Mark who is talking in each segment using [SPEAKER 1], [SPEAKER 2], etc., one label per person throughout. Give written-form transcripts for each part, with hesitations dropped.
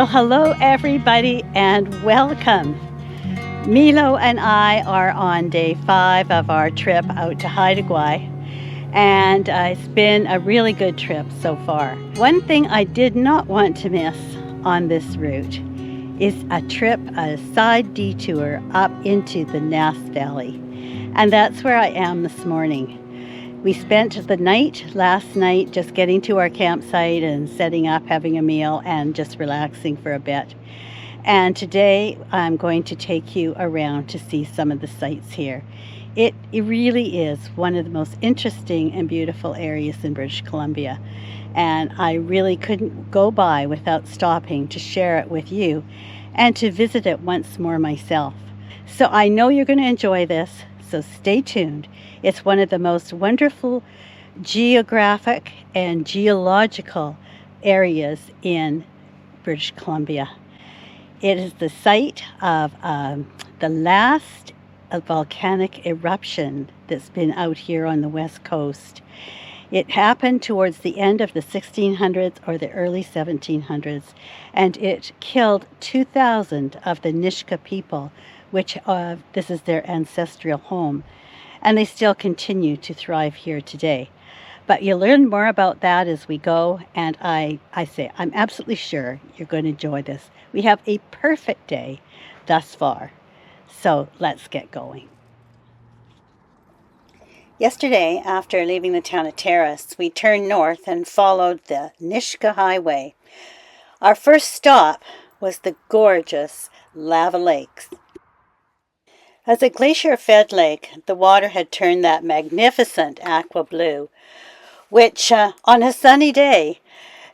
[SPEAKER 1] Well, hello everybody and welcome. Milo and I are on day 5 of our trip out to Haida Gwaii, and it's been a really good trip so far. One thing I did not want to miss on this route is a side detour up into the Nass Valley, and that's where I am this morning. We spent the night last night just getting to our campsite and setting up, having a meal, and just relaxing for a bit. And today I'm going to take you around to see some of the sights here. It really is one of the most interesting and beautiful areas in British Columbia. And I really couldn't go by without stopping to share it with you and to visit it once more myself. So I know you're going to enjoy this, so stay tuned. It's one of the most wonderful geographic and geological areas in British Columbia. It is the site of the last volcanic eruption that's been out here on the west coast. It happened towards the end of the 1600s or the early 1700s, and it killed 2,000 of the Nisga'a people, which this is their ancestral home. And they still continue to thrive here today. But you'll learn more about that as we go, and I'm absolutely sure you're going to enjoy this. We have a perfect day thus far, so let's get going. Yesterday, after leaving the town of Terrace, we turned north and followed the Nisga'a Highway. Our first stop was the gorgeous Lava Lakes. As a glacier-fed lake, the water had turned that magnificent aqua blue, which on a sunny day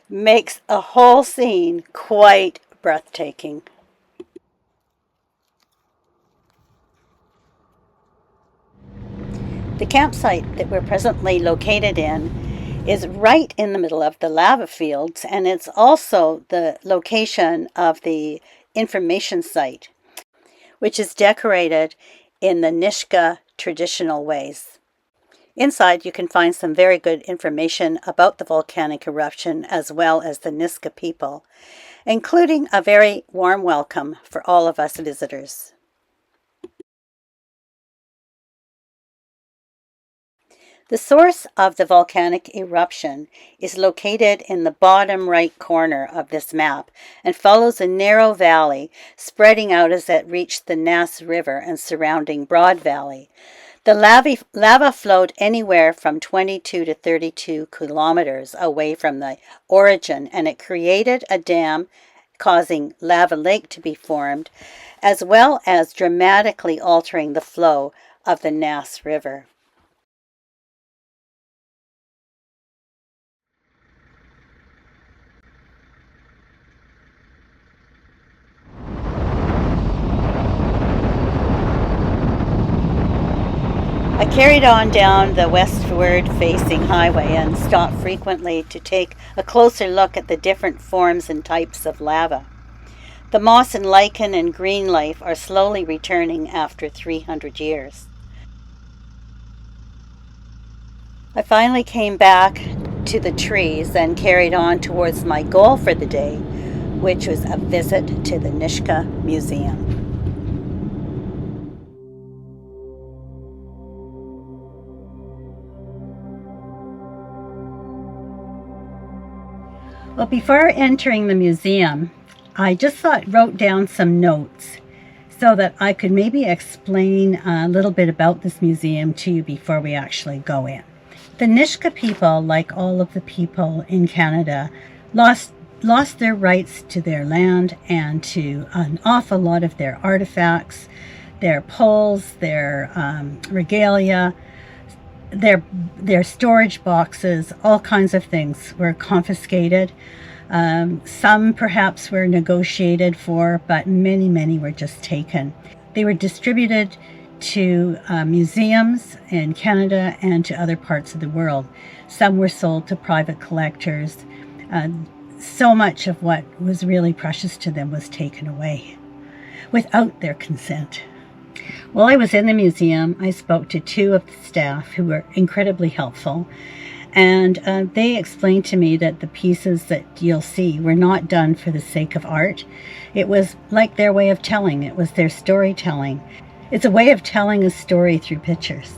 [SPEAKER 1] makes a whole scene quite breathtaking. The campsite that we're presently located in is right in the middle of the lava fields, and it's also the location of the information site, which is decorated in the Nisga'a traditional ways. Inside you can find some very good information about the volcanic eruption as well as the Nisga'a people, including a very warm welcome for all of us visitors. The source of the volcanic eruption is located in the bottom right corner of this map and follows a narrow valley spreading out as it reached the Nass River and surrounding Broad Valley. The lava flowed anywhere from 22 to 32 kilometers away from the origin, and it created a dam causing Lava Lake to be formed, as well as dramatically altering the flow of the Nass River. I carried on down the westward-facing highway and stopped frequently to take a closer look at the different forms and types of lava. The moss and lichen and green life are slowly returning after 300 years. I finally came back to the trees and carried on towards my goal for the day, which was a visit to the Nisga'a Museum. Well, before entering the museum, I just wrote down some notes so that I could maybe explain a little bit about this museum to you before we actually go in. The Nisga'a people, like all of the people in Canada, lost their rights to their land and to an awful lot of their artifacts, their poles, their regalia, their storage boxes, all kinds of things were confiscated. Some perhaps were negotiated for, but many were just taken. They were distributed to museums in Canada and to other parts of the world. Some were sold to private collectors. So much of what was really precious to them was taken away without their consent. While I was in the museum, I spoke to 2 of the staff who were incredibly helpful, And they explained to me that the pieces that you'll see were not done for the sake of art. It was like their way of telling. It was their storytelling. It's a way of telling a story through pictures.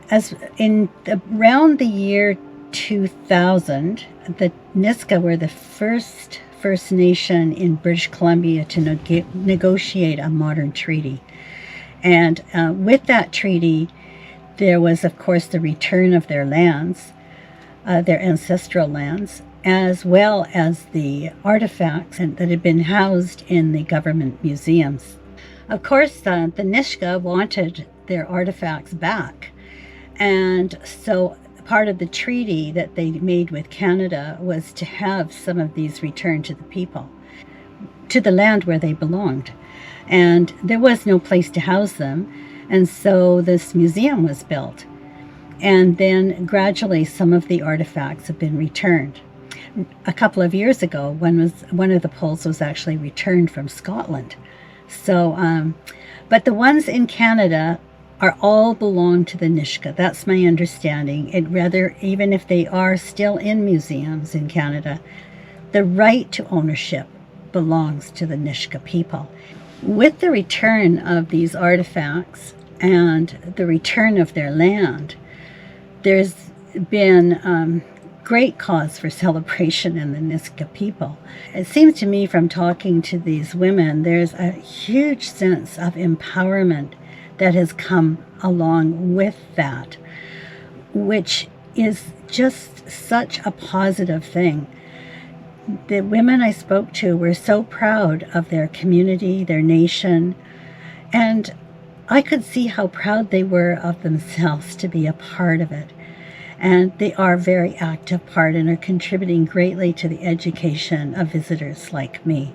[SPEAKER 1] As in around the year 2000, the Nisga'a were the first First Nation in British Columbia to negotiate a modern treaty. And with that treaty, there was, of course, the return of their lands, their ancestral lands, as well as the artifacts that had been housed in the government museums. Of course, the Nisga'a wanted their artifacts back. And so part of the treaty that they made with Canada was to have some of these returned to the people, to the land where they belonged. And there was no place to house them. And so this museum was built. And then gradually some of the artifacts have been returned. A couple of years ago, one of the poles was actually returned from Scotland. So, but the ones in Canada are all belong to the Nisga'a. That's my understanding. Even if they are still in museums in Canada, the right to ownership belongs to the Nisga'a people. With the return of these artifacts and the return of their land, there's been great cause for celebration in the Nisga'a people. It seems to me from talking to these women, there's a huge sense of empowerment that has come along with that, which is just such a positive thing. The women I spoke to were so proud of their community, their nation, and I could see how proud they were of themselves to be a part of it. And they are a very active part and are contributing greatly to the education of visitors like me.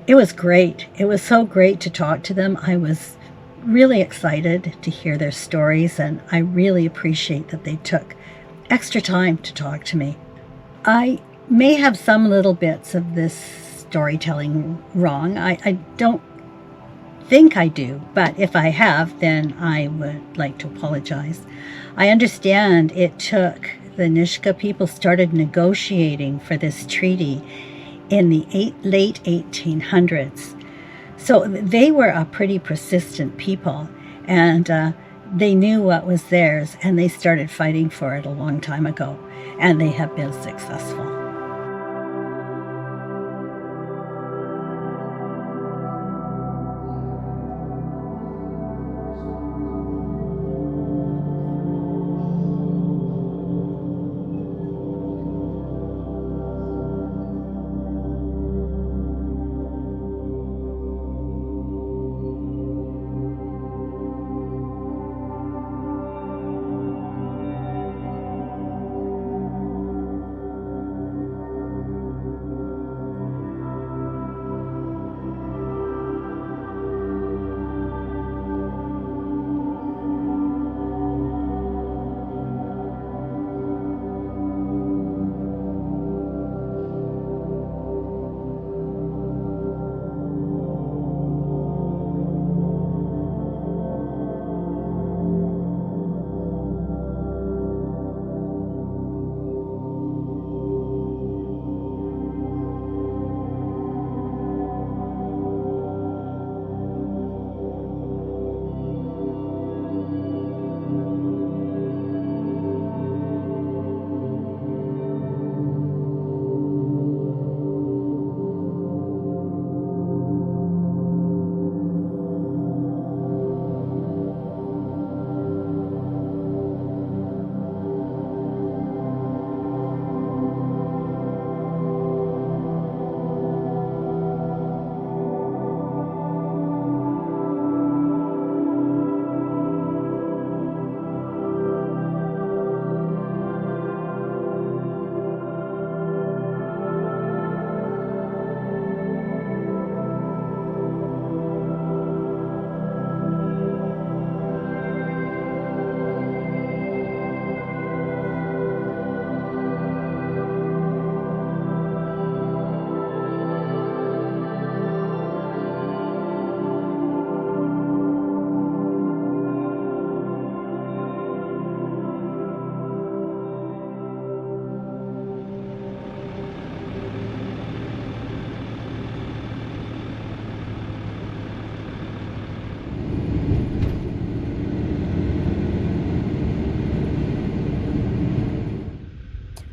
[SPEAKER 1] It was great. It was so great to talk to them. I was really excited to hear their stories, and I really appreciate that they took extra time to talk to me. I may have some little bits of this storytelling wrong. I don't think I do, but if I have, then I would like to apologize. I understand it took the Nisga'a people started negotiating for this treaty in the late 1800s. So they were a pretty persistent people, and they knew what was theirs, and they started fighting for it a long time ago, and they have been successful.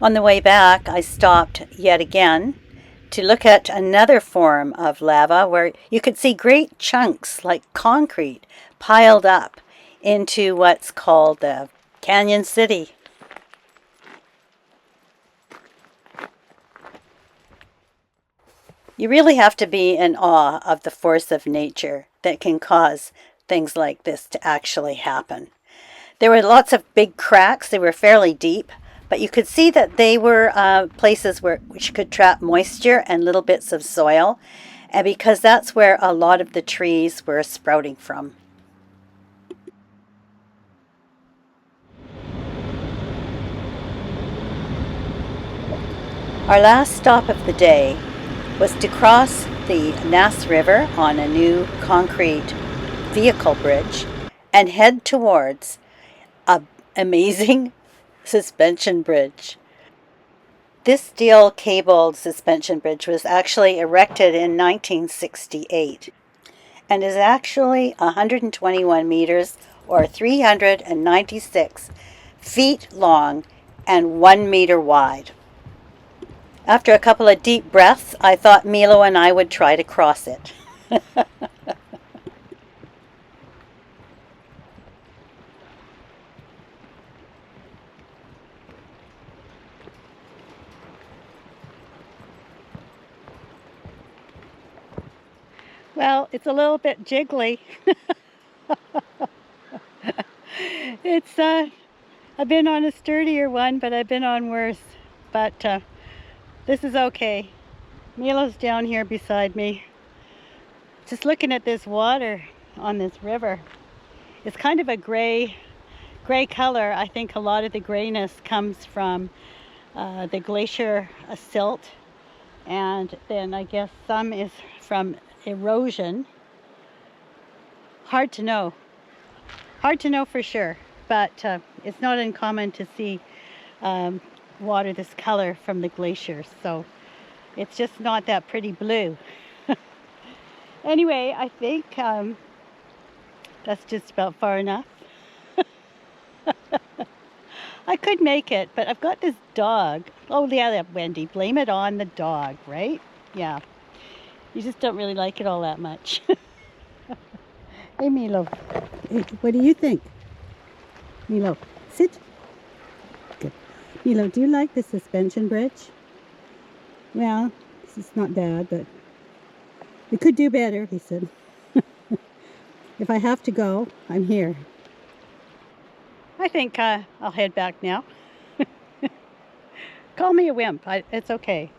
[SPEAKER 1] On the way back, I stopped yet again to look at another form of lava where you could see great chunks like concrete piled up into what's called the Canyon City. You really have to be in awe of the force of nature that can cause things like this to actually happen. There were lots of big cracks. They were fairly deep, but you could see that they were places which could trap moisture and little bits of soil, and because that's where a lot of the trees were sprouting from. Our last stop of the day was to cross the Nass River on a new concrete vehicle bridge and head towards an amazing suspension bridge. This steel cabled suspension bridge was actually erected in 1968 and is actually 121 meters or 396 feet long and 1 meter wide. After a couple of deep breaths, I thought Milo and I would try to cross it. Well, it's a little bit jiggly. I've been on a sturdier one, but I've been on worse. But this is okay. Milo's down here beside me. Just looking at this water on this river. It's kind of a gray color. I think a lot of the grayness comes from the glacier silt, and then I guess some is from erosion. Hard to know for sure, but it's not uncommon to see water this color from the glaciers, so it's just not that pretty blue. Anyway, I think that's just about far enough. I could make it, but I've got this dog. Oh yeah, Wendy, blame it on the dog, right? Yeah, you just don't really like it all that much. Hey Milo, what do you think? Milo, sit. Good. Milo, do you like the suspension bridge? Well, this is not bad, but we could do better, he said. If I have to go, I'm here. I think I'll head back now. Call me a wimp. It's okay.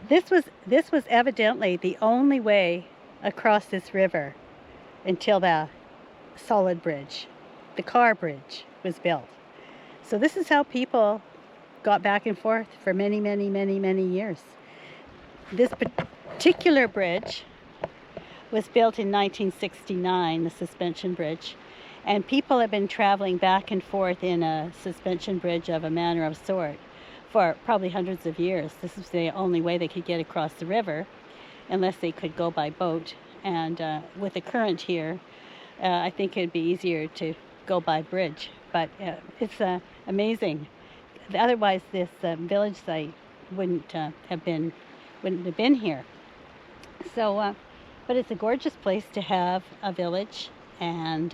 [SPEAKER 1] This was evidently the only way across this river until the solid bridge, the car bridge, was built. So this is how people got back and forth for many, many, many, many years. This particular bridge was built in 1969, the suspension bridge, and people have been traveling back and forth in a suspension bridge of a manner of sort for probably hundreds of years. This is the only way they could get across the river, unless they could go by boat. And with the current here, I think it'd be easier to go by bridge. But it's amazing. Otherwise, this village site wouldn't have been here. So, but it's a gorgeous place to have a village, and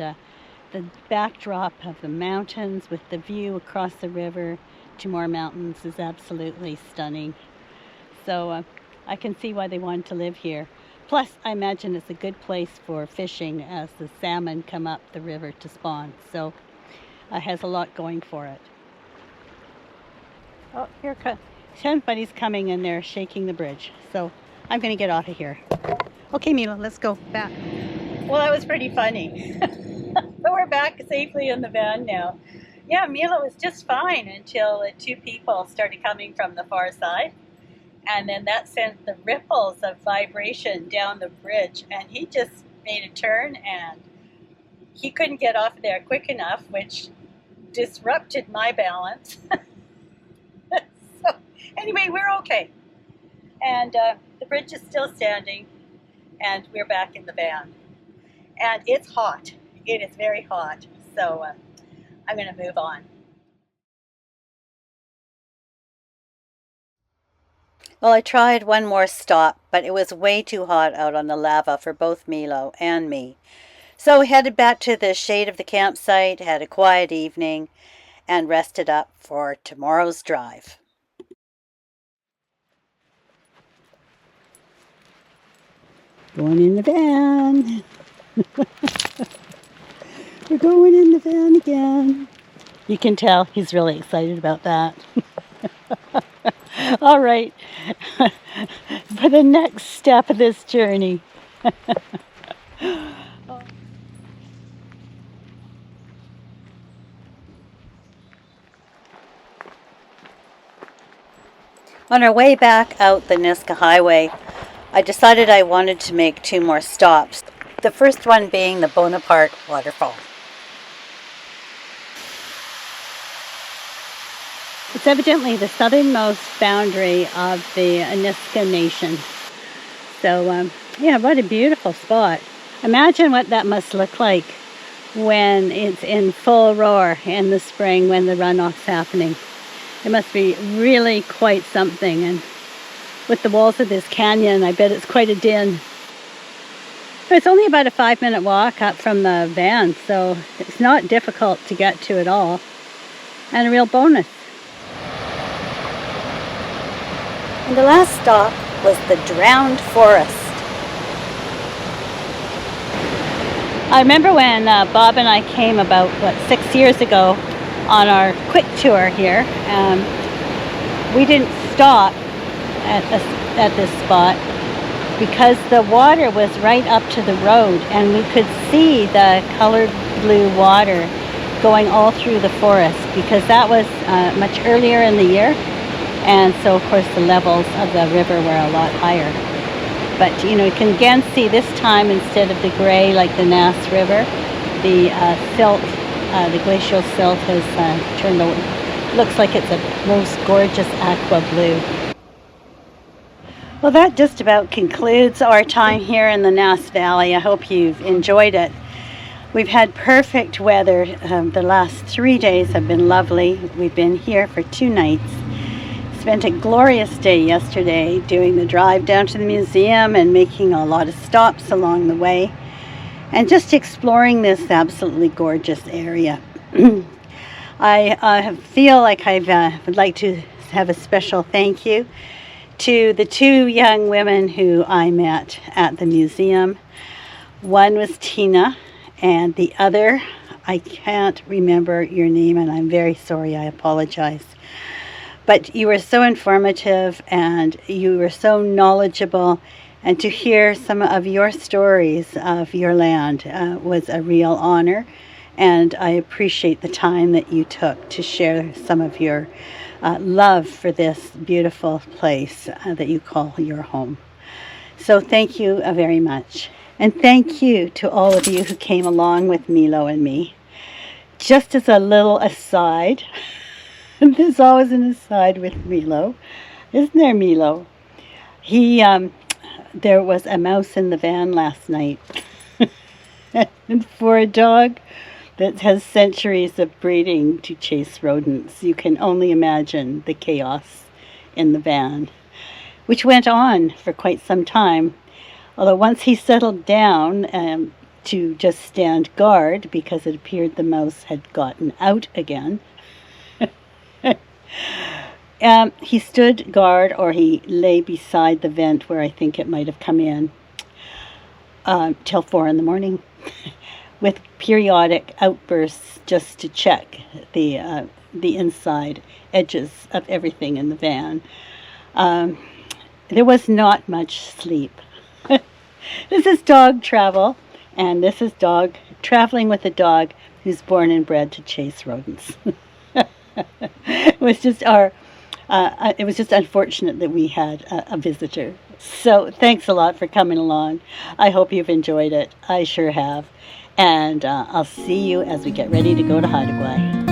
[SPEAKER 1] the backdrop of the mountains with the view across the river to more mountains is absolutely stunning. So I can see why they wanted to live here. Plus, I imagine it's a good place for fishing as the salmon come up the river to spawn. So it has a lot going for it. Oh, here somebody's coming and they're shaking the bridge. So I'm going to get off of here. Okay, Milo, let's go back. Well, that was pretty funny. But we're back safely in the van now. Yeah, Milo was just fine until the two people started coming from the far side. And then that sent the ripples of vibration down the bridge. And he just made a turn and he couldn't get off there quick enough, which disrupted my balance. So anyway, we're okay. And the bridge is still standing and we're back in the van. And it's hot. It is very hot. So I'm going to move on. Well, I tried one more stop, but it was way too hot out on the lava for both Milo and me. So we headed back to the shade of the campsite, had a quiet evening, and rested up for tomorrow's drive. Going in the van. We're going in the van again. You can tell he's really excited about that. All right, for the next step of this journey. On our way back out the Nisga'a Highway, I decided I wanted to make 2 more stops. The first one being the Bonaparte waterfall. It's evidently the southernmost boundary of the Nisga'a Nation. So, yeah, what a beautiful spot. Imagine what that must look like when it's in full roar in the spring when the runoff's happening. It must be really quite something. And with the walls of this canyon, I bet it's quite a din. But it's only about a 5-minute walk up from the van, so it's not difficult to get to at all. And a real bonus. And the last stop was the drowned forest. I remember when Bob and I came about, 6 years ago on our quick tour here. We didn't stop at this spot because the water was right up to the road and we could see the colored blue water going all through the forest because that was much earlier in the year. And so, of course, the levels of the river were a lot higher. But, you can again see this time, instead of the gray like the Nass River, the silt, the glacial silt has turned over. Looks like it's a most gorgeous aqua blue. Well, that just about concludes our time here in the Nass Valley. I hope you've enjoyed it. We've had perfect weather. The last 3 days have been lovely. We've been here for 2 nights. Spent a glorious day yesterday doing the drive down to the museum and making a lot of stops along the way and just exploring this absolutely gorgeous area. I feel like I would like to have a special thank you to the 2 young women who I met at the museum. One was Tina and the other, I can't remember your name and I'm very sorry, I apologize. But you were so informative and you were so knowledgeable, and to hear some of your stories of your land was a real honor, and I appreciate the time that you took to share some of your love for this beautiful place that you call your home. So thank you very much. And thank you to all of you who came along with Milo and me. Just as a little aside, there's always an aside with Milo, isn't there, Milo? There was a mouse in the van last night. And for a dog that has centuries of breeding to chase rodents, you can only imagine the chaos in the van, which went on for quite some time. Although once he settled down to just stand guard, because it appeared the mouse had gotten out again, he stood guard, or he lay beside the vent where I think it might have come in, till 4 in the morning, with periodic outbursts just to check the inside edges of everything in the van. There was not much sleep. This is dog travel, and this is dog traveling with a dog who's born and bred to chase rodents. It was just unfortunate that we had a visitor. So thanks a lot for coming along. I hope you've enjoyed it. I sure have. And I'll see you as we get ready to go to Haida Gwaii.